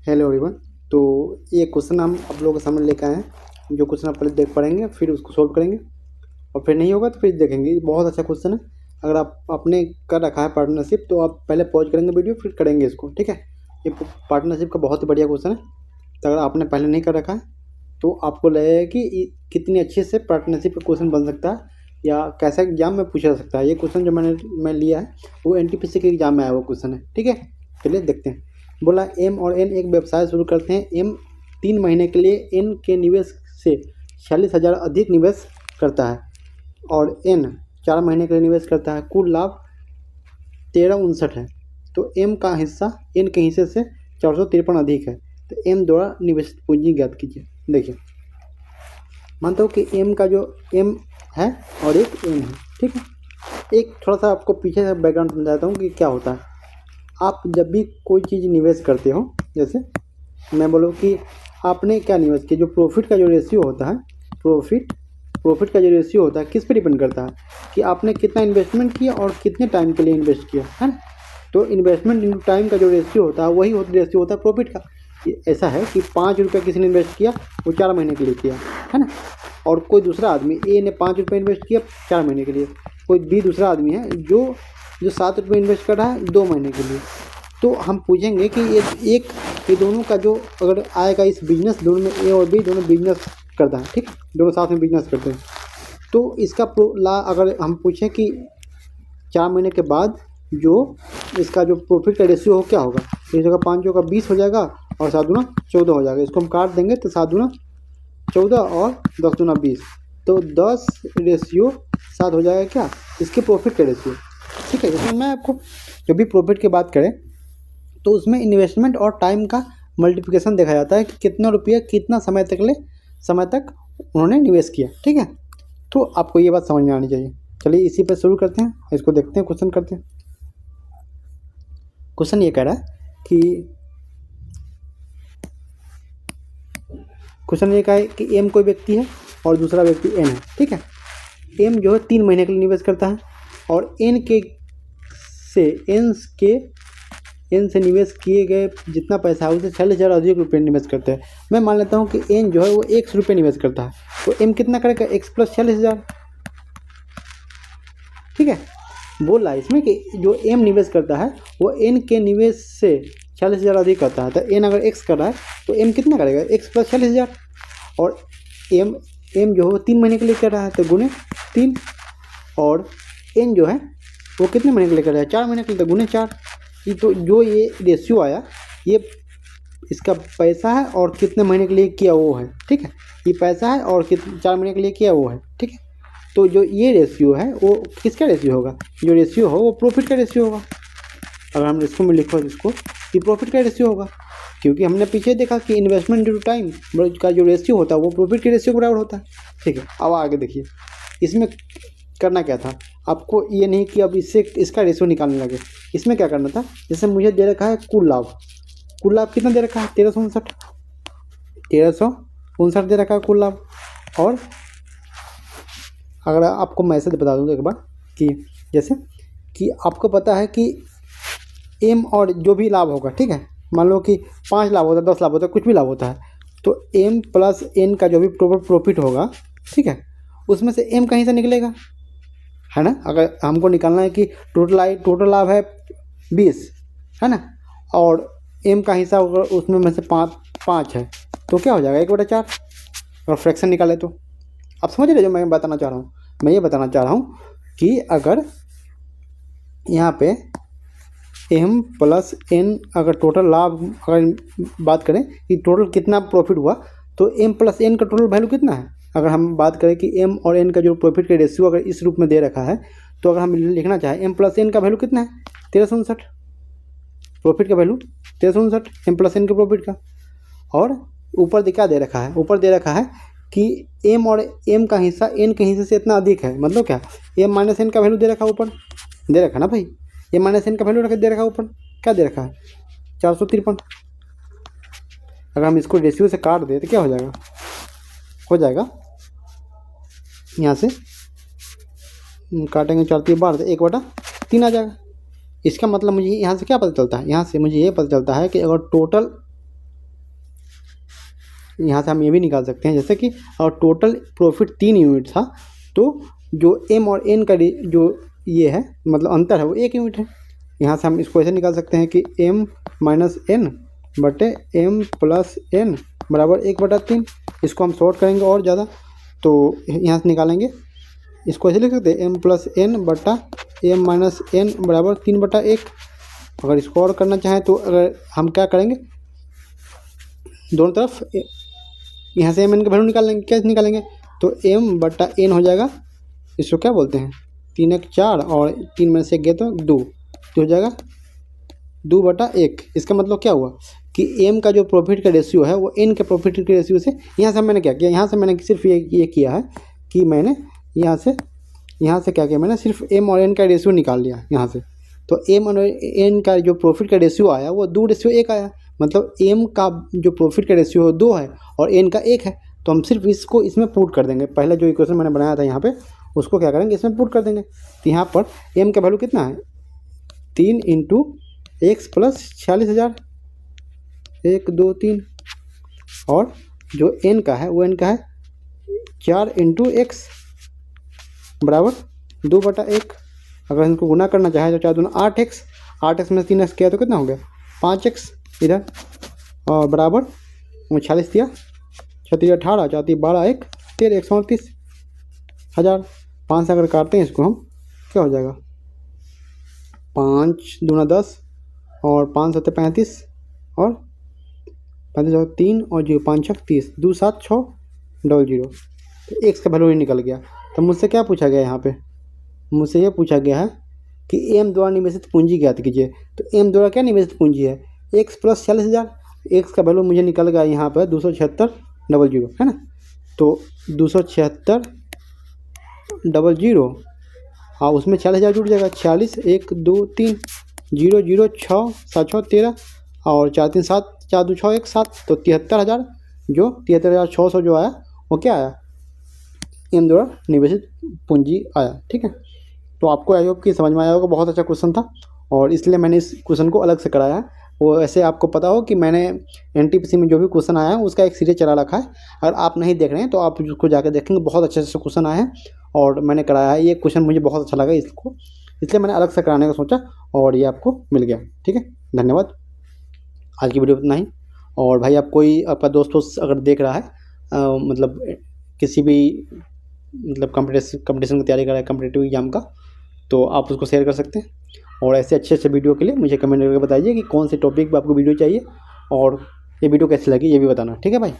Hello everyone. तो ये question हम आप लोगों के सामने लेकर आए हैं। जो क्वेश्चन आप पहले देख पढ़ेंगे, फिर उसको सोल्व करेंगे, और फिर नहीं होगा तो फिर देखेंगे। ये बहुत अच्छा क्वेश्चन है। अगर आप आपने कर रखा है पार्टनरशिप, तो आप पहले पॉज करेंगे वीडियो, फिर करेंगे इसको, ठीक है। ये पार्टनरशिप का बहुत ही बढ़िया क्वेश्चन है। तो अगर आपने पहले नहीं कर रखा है तो आपको लगेगा कि कितनी अच्छे से पार्टनरशिप का क्वेश्चन बन सकता है, या कैसा एग्जाम में पूछा जा सकता है। ये क्वेश्चन जो मैं लिया है वो NTPC के एग्जाम में आया वो क्वेश्चन है, ठीक है। चलिए देखते हैं। बोला M और N एक व्यवसाय शुरू करते हैं। M 3 महीने के लिए N के निवेश से 46,000 अधिक निवेश करता है, और N 4 महीने के लिए निवेश करता है। कुल लाभ 1359 है। तो M का हिस्सा N के हिस्से से 453 अधिक है। तो M द्वारा निवेशित पूंजी ज्ञात कीजिए। देखिए, मानता हूँ कि M का जो M है और एक N है, ठीक है। एक थोड़ा सा आपको पीछे से बैकग्राउंड समझाता हूँ कि क्या होता है। आप जब भी कोई चीज़ निवेश करते हो, जैसे मैं बोलूँ कि आपने क्या निवेश किया, जो प्रॉफिट का जो रेशियो होता है, प्रॉफिट का जो रेशियो होता है किस पे डिपेंड करता है कि आपने कितना इन्वेस्टमेंट किया और कितने टाइम के लिए इन्वेस्ट किया, है ना। तो इन्वेस्टमेंट इंटू टाइम का जो रेशियो होता है वही रेशियो होता है प्रॉफिट का। ऐसा है कि 5 रुपये किसी ने इन्वेस्ट किया, वो 4 महीने के लिए किया, है ना। और कोई दूसरा आदमी ए ने 5 रुपये इन्वेस्ट किया 4 महीने के लिए। कोई भी दूसरा आदमी है जो 7 रुपये इन्वेस्ट कर रहा है 2 महीने के लिए। तो हम पूछेंगे कि ये दोनों का जो अगर आएगा इस बिजनेस, दोनों में ए और बी दोनों बिजनेस करता है, ठीक है, दोनों साथ में बिजनेस करते हैं। तो इसका अगर हम पूछें कि 4 महीने के बाद जो इसका जो प्रॉफिट का रेशियो हो क्या होगा, तो इस जगह 5 का 20 हो जाएगा और 7 दूना 14 हो जाएगा। इसको हम काट देंगे तो 7 दूना 14 और 10 दूना 20, तो 10:7 हो जाएगा क्या, इसके प्रॉफिट का रेशियो, ठीक है। इसमें मैं आपको जब भी प्रॉफिट की बात करें तो उसमें इन्वेस्टमेंट और टाइम का मल्टीप्लिकेशन देखा जाता है कि कितना रुपया कितना समय तक उन्होंने निवेश किया, ठीक है। तो आपको ये बात समझ में आनी चाहिए। चलिए इसी पर शुरू करते हैं, इसको देखते हैं, क्वेश्चन करते हैं। क्वेश्चन ये कह रहा है कि M कोई व्यक्ति है और दूसरा व्यक्ति N है, ठीक है। M जो है 3 महीने के लिए निवेश करता है, और N से निवेश किए गए जितना पैसा है उसे 46,000 अधिक रुपये निवेश करते हैं। मैं मान लेता हूँ कि N जो है वो 100 रुपये निवेश करता है, तो M कितना करेगा, x + 46,000, ठीक है। बोल रहा है इसमें कि जो M निवेश करता है वो N के निवेश से 46,000 अधिक करता है। तो N अगर x कर रहा है तो M कितना करेगा, x + 46,000, और M जो है 3 महीने के लिए कर रहा है तो गुने 3, और N जो है वो कितने महीने के लिए कर रहा है, 4 महीने के लिए, तो गुने 4। ये तो जो ये रेशियो आया ये इसका पैसा है और कितने महीने के लिए किया वो है, ठीक है। ये पैसा है और 4 महीने के लिए किया वो है, ठीक है। तो जो ये रेशियो है वो किसका रेशियो होगा, जो रेशियो हो वो प्रॉफिट का रेशियो होगा। अगर हम इसको में लिखो इसको, ये प्रॉफिट का रेशियो होगा, क्योंकि हमने पीछे देखा कि इन्वेस्टमेंट ड्यू टू टाइम का जो रेशियो होता है वो प्रॉफिट के रेशियो के बराबर होता है, ठीक है। अब आगे देखिए, इसमें करना क्या था आपको, ये नहीं कि अब इससे इसका रेशियो निकालने लगे। इसमें क्या करना था, जैसे मुझे दे रखा है कुल लाभ कितना दे रखा है, 1359 दे रखा है कुल लाभ। और अगर आपको मैसेज बता दूँ एक बार कि जैसे कि आपको पता है कि M और जो भी लाभ होगा, ठीक है, मान लो कि 5 लाभ होता है, 10 लाभ होता है, कुछ भी लाभ होता है, तो M + N का जो भी प्रॉफिट होगा, ठीक है, उसमें से M का हिस्सा निकलेगा, है ना। अगर हमको निकालना है कि टोटल लाभ है 20, है ना, और M का हिस्सा उसमें में से 5 है, तो क्या हो जाएगा 1/4, और फ्रैक्शन निकाले तो आप समझ रहे जो मैं बताना चाह रहा हूँ। मैं ये बताना चाह रहा हूँ कि अगर यहाँ पे M + N अगर टोटल लाभ अगर बात करें कि टोटल कितना प्रॉफिट हुआ, तो M + N का टोटल वैल्यू कितना है। अगर हम बात करें कि M और N का जो प्रॉफिट का रेशियो अगर इस रूप में दे रखा है, तो अगर हम लिखना चाहें M + N का वैल्यू कितना है, 1359, प्रॉफिट का वैल्यू 1359 M + N के प्रॉफिट का। और ऊपर क्या दे रखा है, ऊपर दे रखा है कि M और M का हिस्सा N के हिस्से से इतना अधिक है, मतलब क्या, M - N का वैल्यू दे रखा है, ऊपर दे रखा ना भाई, M - N का वैल्यू दे रखा है, ऊपर क्या दे रखा है, 453। अगर हम इसको रेशियो से काट दें तो क्या हो जाएगा यहाँ से काटेंगे 4 3 12 1/3 आ जाएगा। इसका मतलब मुझे यहाँ से क्या पता चलता है, यहाँ से मुझे ये पता चलता है कि अगर टोटल यहाँ से हम ये भी निकाल सकते हैं, जैसे कि और टोटल प्रॉफिट 3 यूनिट था, तो जो एम और एन का जो ये है मतलब अंतर है वो 1 यूनिट है। यहाँ से हम इसको ऐसे निकाल सकते हैं कि m माइनस एन बटे m प्लस एन बराबर 1/3। इसको हम शॉर्ट करेंगे और ज़्यादा, तो यहाँ से निकालेंगे, इसको ऐसे लिख सकते हैं m प्लस एन बटा m माइनस एन बराबर 3/1। अगर इसको और करना चाहें तो अगर हम क्या करेंगे, दोनों तरफ यहाँ से एम एन का वैल्यू निकाल लेंगे। क्या निकालेंगे, तो m बटा एन हो जाएगा, इसको क्या बोलते हैं 3 1 4 और 3 में से 1 गए तो 2 हो जाएगा 2/1। इसका मतलब क्या हुआ कि m का जो प्रॉफिट का रेशियो है वो n के प्रॉफिट के रेशियो से, यहाँ से मैंने क्या किया, यहाँ से मैंने सिर्फ ये किया है कि मैंने यहाँ से क्या किया, मैंने सिर्फ m और n का रेशियो निकाल लिया यहाँ से। तो m और n का जो प्रॉफिट का रेशियो आया वो 2:1 आया, मतलब m का जो प्रॉफिट का रेशियो 2 है और n का 1 है। तो हम सिर्फ इसको इसमें पुट कर देंगे, पहले जो इक्वेशन मैंने बनाया था यहाँ पे उसको क्या करेंगे इसमें पुट कर देंगे। तो यहाँ पर m का वैल्यू कितना है 3 इंटू एक्स प्लस 46,000 1 2 3, और जो n का है वो n का है 4 इंटू एक्स बराबर 2/1। अगर इनको गुना करना चाहे तो 4 दूना 8x, 8x में 3x किया तो कितना हो गया 5x इधर, और बराबर 46 दिया 36 18 4 12 1 13 138,000। 5 से अगर काटते हैं इसको हम क्या हो जाएगा 5 दूना 10 और 5 7 35 और 35 और 3 और 0 5 6 30 2 7 6 0 तो एक्स का वैल्यू नहीं निकल गया। तो मुझसे क्या पूछा गया यहाँ पे, मुझसे ये पूछा गया है कि एम द्वारा निवेशित पूंजी ज्ञात कीजिए। तो एम द्वारा क्या निवेशित पूंजी है एक्स प्लस 40,000, एक्स का वैल्यू मुझे निकल गया यहाँ पर 276,000 है ना। तो 276,000 हाँ उसमें 40,000 जुड़ जाएगा, 40 1 2 3 0 0 6 7 6 13 और 4 3 7 4 2 6 1 7, तो 73,000 जो 73,600 जो आया वो क्या आया एम द्वारा निवेशित पूंजी आया। ठीक है, तो आपको आई होप कि समझ में आया होगा, बहुत अच्छा क्वेश्चन था और इसलिए मैंने इस क्वेश्चन को अलग से कराया है। वो ऐसे आपको पता हो कि मैंने एनटीपीसी में जो भी क्वेश्चन आया है उसका एक सीरीज चला रखा है, अगर आप नहीं देख रहे हैं तो आप उसको जाकर देखेंगे, बहुत अच्छे अच्छे क्वेश्चन आए हैं और मैंने कराया है। ये क्वेश्चन मुझे बहुत अच्छा लगा इसको, इसलिए मैंने अलग से कराने का सोचा और ये आपको मिल गया। ठीक है, धन्यवाद। आज की वीडियो इतना ही। और भाई आप कोई आपका दोस्त अगर देख रहा है मतलब किसी भी मतलब कंपटीशन की तैयारी कर रहा है कॉम्पिटिटिव एग्जाम का, तो आप उसको शेयर कर सकते हैं। और ऐसे अच्छे अच्छे वीडियो के लिए मुझे कमेंट करके बताइए कि कौन से टॉपिक पर आपको वीडियो चाहिए और ये वीडियो कैसी लगी ये भी बताना। ठीक है भाई।